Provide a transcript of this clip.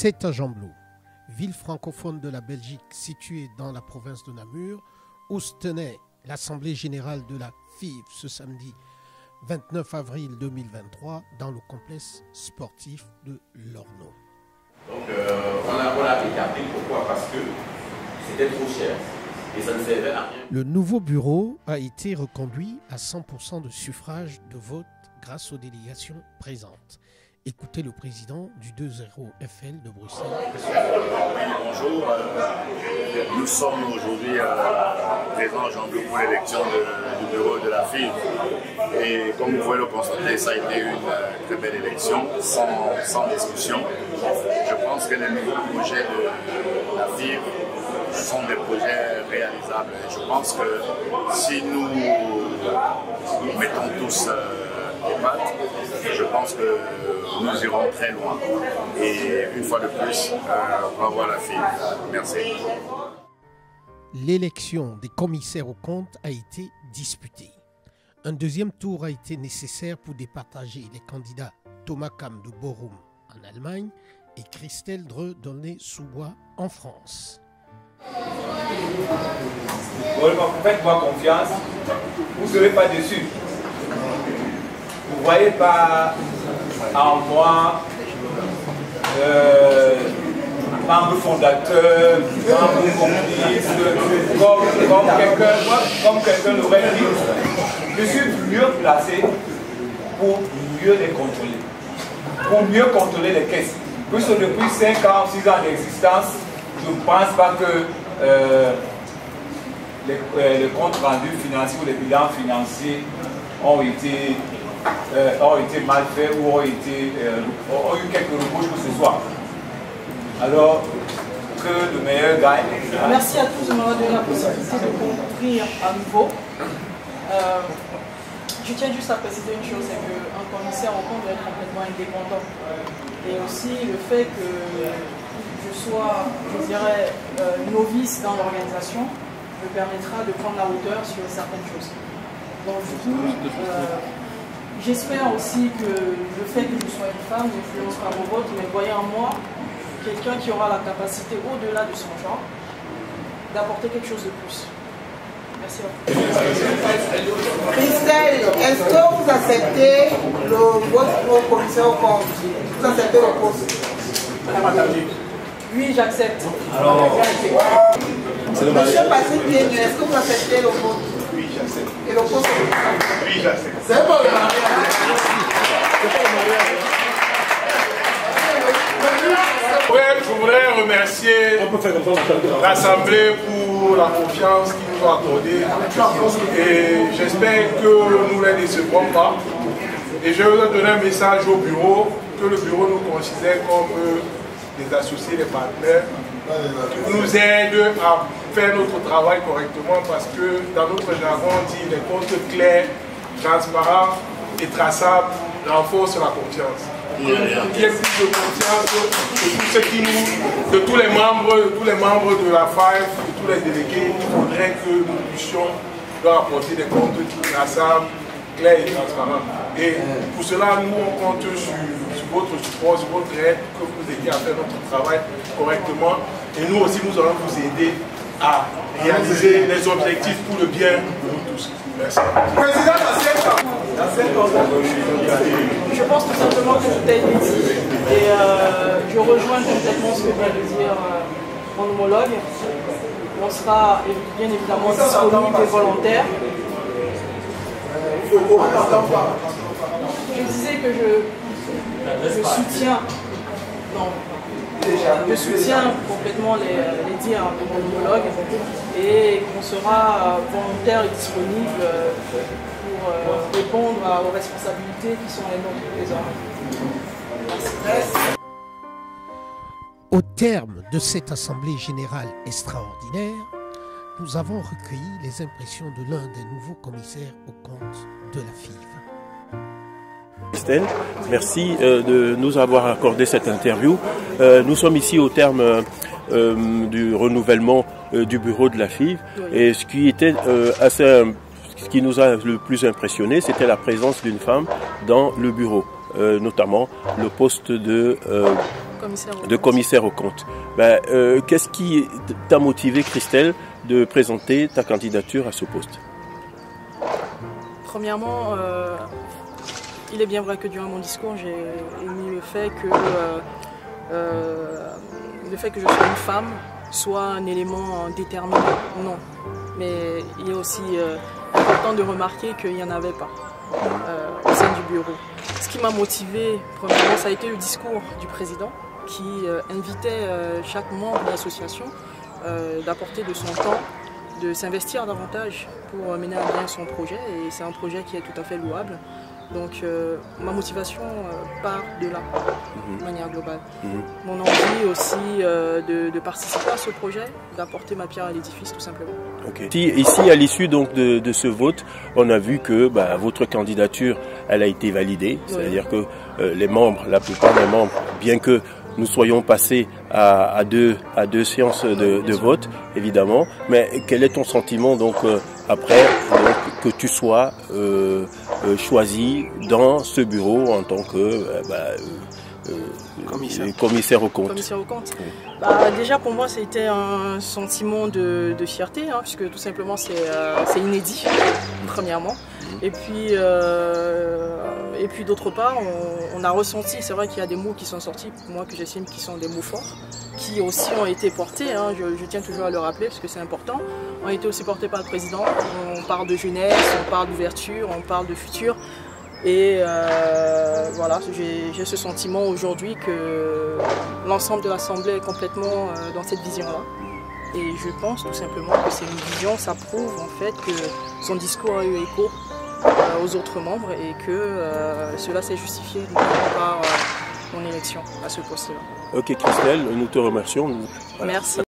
C'est à Gembloux, ville francophone de la Belgique située dans la province de Namur, où se tenait l'Assemblée générale de la FIV ce samedi 29 avril 2023 dans le complexe sportif de Lorno. Donc on a regardé, pourquoi? Parce que c'était trop cher et ça ne servait à rien. Le nouveau bureau a été reconduit à 100% de suffrage de vote grâce aux délégations présentes. Écoutez le président du 2-0 FL de Bruxelles. Bonjour, nous sommes aujourd'hui présents à Gembloux pour l'élection du bureau de la FIV. Et comme vous pouvez le constater, ça a été une très belle élection, sans discussion. Je pense que les nouveaux projets de la FIV sont des projets réalisables. Et je pense que si nous mettons tous les pattes, je pense que nous irons très loin. Et une fois de plus, bravo à la FIV. Merci. L'élection des commissaires aux comptes a été disputée. Un deuxième tour a été nécessaire pour départager les candidats Thomas Kam de Borum en Allemagne et Christelle Dreux d'Aulnay-sous-Bois en France. Faites-moi confiance, vous ne serez pas déçus. Vous ne voyez pas en moi membre fondateur, membre complice, comme quelqu'un l'aurait dit. Je suis mieux placé pour mieux les contrôler, pour mieux contrôler les caisses. Puisque depuis 5 ans, 6 ans d'existence, je ne pense pas que les comptes rendus financiers ou les bilans financiers ont été mal faits ou ont eu quelques rebouches que ce soit. Alors, que le meilleur gagne. Merci à tous de m'avoir donné la possibilité de concourir à nouveau. Je tiens juste à préciser une chose, c'est qu'un commissaire au compte doit être complètement indépendant. Et aussi le fait que je sois, je dirais, novice dans l'organisation me permettra de prendre la hauteur sur certaines choses. Donc du coup, j'espère aussi que le fait que je sois une femme n'influence pas mon vote, mais voyez en moi quelqu'un qui aura la capacité, au-delà de son genre, d'apporter quelque chose de plus. Merci à vous. Christelle, est-ce que vous acceptez votre commissaire au compte? Vous acceptez le poste? Oui, j'accepte. Monsieur Patrick Pied, est-ce que vous acceptez le vote? Oui, j'accepte. Et le poste? Oui, j'accepte. C'est bon, Je voudrais remercier l'Assemblée pour la confiance qu'ils nous ont accordée et j'espère que nous ne les décevrons pas. Et je veux donner un message au bureau, que le bureau nous considère comme des associés, des partenaires, nous aident à faire notre travail correctement parce que dans notre jargon on dit les comptes clairs, transparents et traçables renforcent la confiance. Il y ait plus de confiance de tous les membres de la FIV, de tous les délégués. Il faudrait que nous puissions leur apporter des comptes traçables, clairs et transparents. Et pour cela, nous on compte sur votre support, sur votre aide, que vous aidiez à faire notre travail correctement. Et nous aussi, nous allons vous aider à réaliser les objectifs pour le bien de nous tous. Merci. Président, je pense tout simplement que tout a été dit et je rejoins complètement ce que vient de dire mon homologue. On sera bien évidemment disponible et volontaire. Je disais que je soutiens complètement les dires de mon homologue et qu'on sera volontaire et disponible pour répondre aux responsabilités qui sont les nôtres désormais. Merci. Au terme de cette assemblée générale extraordinaire, nous avons recueilli les impressions de l'un des nouveaux commissaires aux comptes de la FIV. Christelle, merci de nous avoir accordé cette interview. Nous sommes ici au terme du renouvellement du bureau de la FIV et ce qui était ce qui nous a le plus impressionné, c'était la présence d'une femme dans le bureau, notamment le poste de commissaire aux comptes. Qu'est-ce qui t'a motivé, Christelle, de présenter ta candidature à ce poste? Premièrement, il est bien vrai que durant mon discours, j'ai émis le fait que je sois une femme soit un élément déterminant. Non. Mais il est aussi important de remarquer qu'il n'y en avait pas au sein du bureau. Ce qui m'a motivé, premièrement, ça a été le discours du président qui invitait chaque membre de l'association d'apporter de son temps, de s'investir davantage pour mener à bien son projet. Et c'est un projet qui est tout à fait louable. Donc ma motivation part de là, de manière globale. Mon envie aussi de participer à ce projet, d'apporter ma pierre à l'édifice tout simplement. Okay. Ici, à l'issue donc de ce vote, on a vu que votre candidature, elle a été validée. Oui. C'est-à-dire que les membres, la plupart des membres, bien que nous soyons passés à deux séances de vote, évidemment. Mais quel est ton sentiment donc après que tu sois choisi dans ce bureau en tant que commissaire aux comptes? Commissaire aux comptes. Déjà pour moi c'était un sentiment de fierté, puisque tout simplement c'est inédit, premièrement. Et puis d'autre part, on a ressenti, c'est vrai qu'il y a des mots qui sont sortis, moi que j'estime qui sont des mots forts, qui aussi ont été portés, je tiens toujours à le rappeler parce que c'est important, ont été aussi portés par le président. On parle de jeunesse, on parle d'ouverture, on parle de futur. Et voilà, j'ai ce sentiment aujourd'hui que l'ensemble de l'Assemblée est complètement dans cette vision-là. Et je pense tout simplement que c'est une vision, ça prouve en fait que son discours a eu écho aux autres membres et que cela s'est justifié par mon élection à ce poste-là. Ok Christelle, nous te remercions. Voilà. Merci.